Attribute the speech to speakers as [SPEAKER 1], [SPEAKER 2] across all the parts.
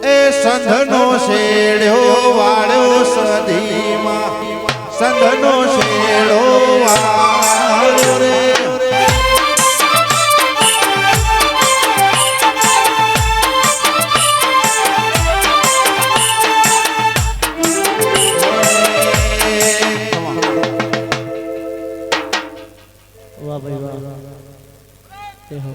[SPEAKER 1] એ સંધનો શેડ્યો વાળ્યો સદીમાં સંધનો શેડો વાળ્યો રે
[SPEAKER 2] વાહ ભાઈ વાહ તે હો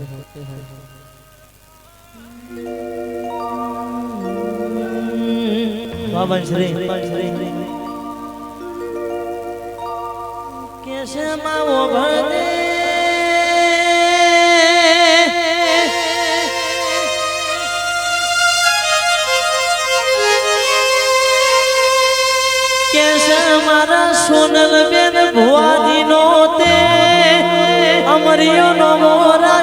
[SPEAKER 2] વાહ બંસરી કેસે માવો ભણે કેસે મારા સોનલ બેન ભુવાજી નો તે અમરિયો નો મોરા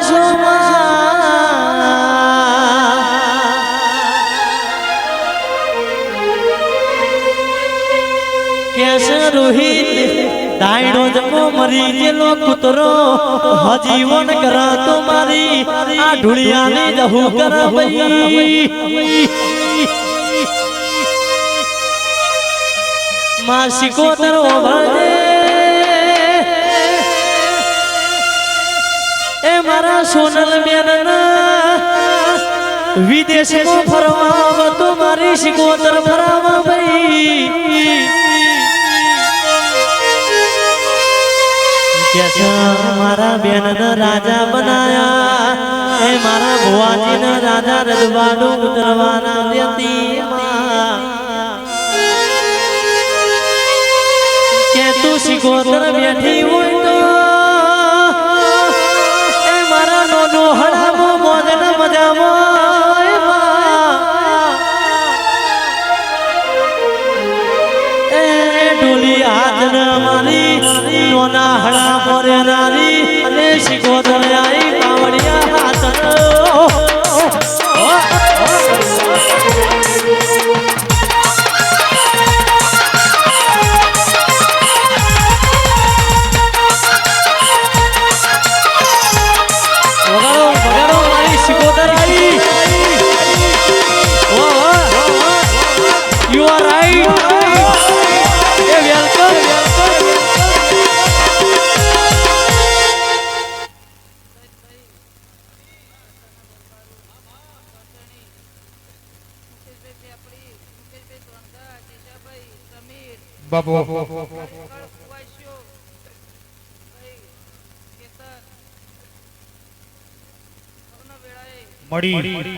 [SPEAKER 2] કેસે રોહિત દાયણો જમો મરી ગયેલો કૂતરો હજીવન કરા તો મારી આ ઢુળિયાની જહુ કર ભઈ માસિકો તરો ભજે એ મારા સોનલ બેનના વિદેશમાં ફરવા તો મારી શિકોતર ફરાવા ભાઈ કે મારા બેનના રાજા બનાયા એ મારા ભુવાજીના રાજા રજવાડું ઉતરવાના લેતી કે તું શિકોતર બેઠી હોય તો એ મારા નોનો હડામો મોજના મજામાં એ ડોલી હાથ ન મારી નોના હડા મોરે નારી અને શિકોતર આઈ પાવડિયા હાથ
[SPEAKER 1] બાબો મળી મળી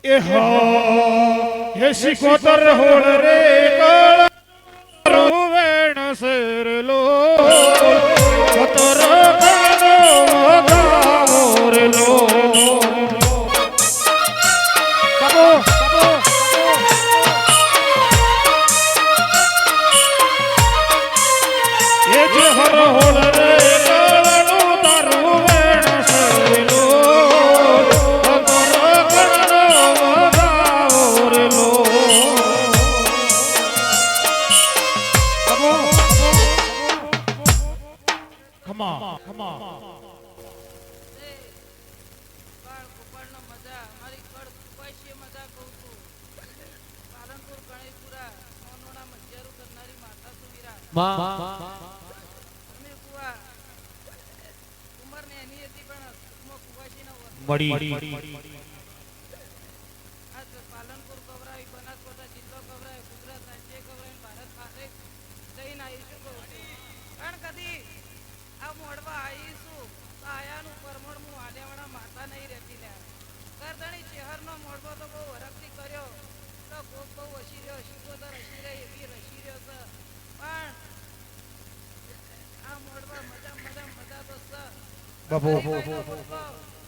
[SPEAKER 1] એ હા હે શિકોતર હોળ રે કાળો વેણ સરલો કતર કાળો ગાવરલો બાબો બાબો એ જે હર હોળ રે કાળો તારું વેણ સરલો
[SPEAKER 3] બાપુ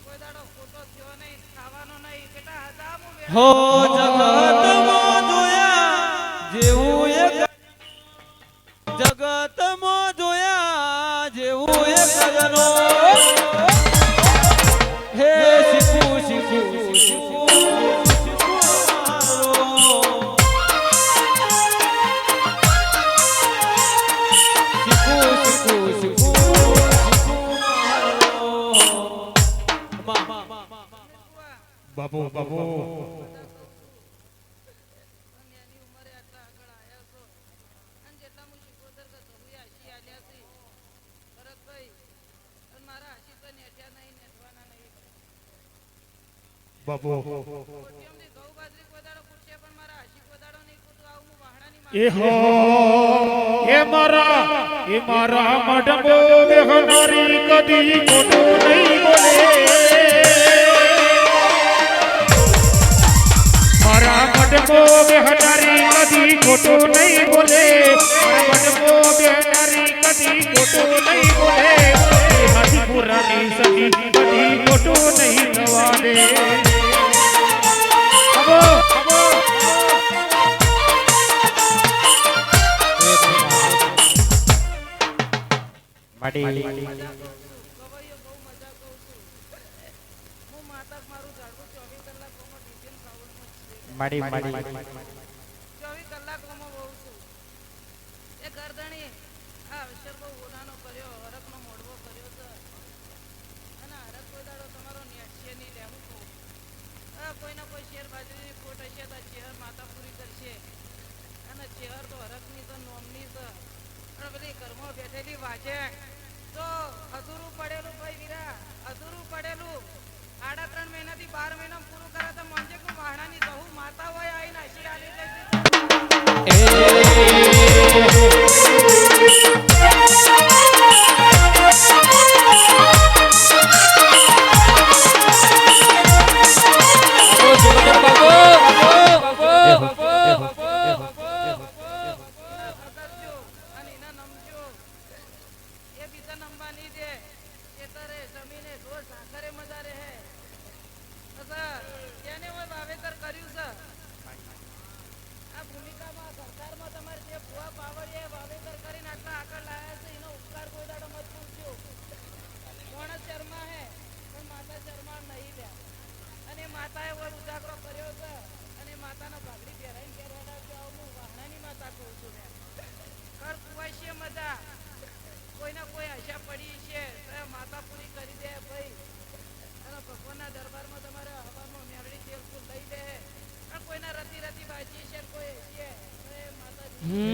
[SPEAKER 1] કોઈ દાડો ફોટો થયો નહીં ખાવાનો નહીં કેટલા હજામો
[SPEAKER 2] હો જગતમાં જોયા જેવું એક જગતમાં જોયા જેવું એક જનો હે શીખું શીખું શીખું
[SPEAKER 1] બાપુ બાપુ
[SPEAKER 3] એની ઉંમરે આટલા આગળ આવ્યા છો અને જેટલા હું શીખોતર કરતો હું આશી આલ્યા છે ભરતભાઈ અને મારા આશી તો નેઠ્યા નહીં નેઠવાના નહીં
[SPEAKER 1] બાપુ
[SPEAKER 3] કોટિયમથી ઘઉં બાજરી કોદાળો કૂટશે પણ મારા આશી કોદાળો નહીં કૂટું આવું હું વાહણાની
[SPEAKER 1] એ હો એ મારા મઢબો બેહનારી કદી ખોટું નહીં બોલે મારા મઢબો બેહનારી કદી ખોટું નહીં બોલે મારા મઢબો બેહનારી કદી ખોટું નહીં બોલે હાથી પુરાની સદી કદી ખોટું નહીં થવા દે અબો અબો
[SPEAKER 3] ગવાઈઓ બહુ મજા કહું છું હું માતા મારું ઝાડવું 24 કલાકોમાં ડીઝલ સાવણમાં જ છે 24 કલાકોમાં બહુ છું એ ગરદણી આ અવસર બહુ હોનાનો કર્યો હરકનો મોડવો કર્યો છે અને હરક કોઈ દાડો તમારો નેટશે નહીં લેવું કહું કોઈના કોઈ શેર બાજરીની ખોટ હશે તો ચેહર માતા પૂરી કરશે અને ચેહર તો હરકની તો નોમની છે પણ પેલી ઘરમાં બેઠેલી વાજે તો અધૂરું પડેલું ભાઈ વીરા અધૂરું પડેલું 3.5 મહિનાથી 12 મહિના પૂરું કરે તો મોંજે કોઈ વાહણાની બહુ માતા હોય આવીને આશી આલી લેતી અને એના નમજો એ બીજા નંબા નહીં દે ખેતરે જમીને રોજ સાખરે મજા રહે તેને હોય વાવેતર કર્યું છે આ ભૂમિકામાં સરકારમાં તમારે જે ભુવા પાવડીએ વાવેતર કરીને આટલા આગળ લાયા છે એનો ઉપકાર કોઈ દાડો મત પૂછજો માણસ શર્મા હે પણ માતા શર્મા નહીં લે અને માતાએ હોય ઉજાગરો કર્યો છે અને માતાના ભાગડી પહેરાઈને પહેરવાના છે હું વાહણાની માતા કહું છું ને કર કુવાય છે મજા કોઈના કોઈ આશા પડી છે તો માતા પૂરી કરી દે ભાઈ અને ભગવાનના દરબારમાં તમારે હવામાં મેળડી તેલ ફૂલ લઈ દે અને કોઈના રતી રતી બાજી છે કોઈ છે તો એ માતાજી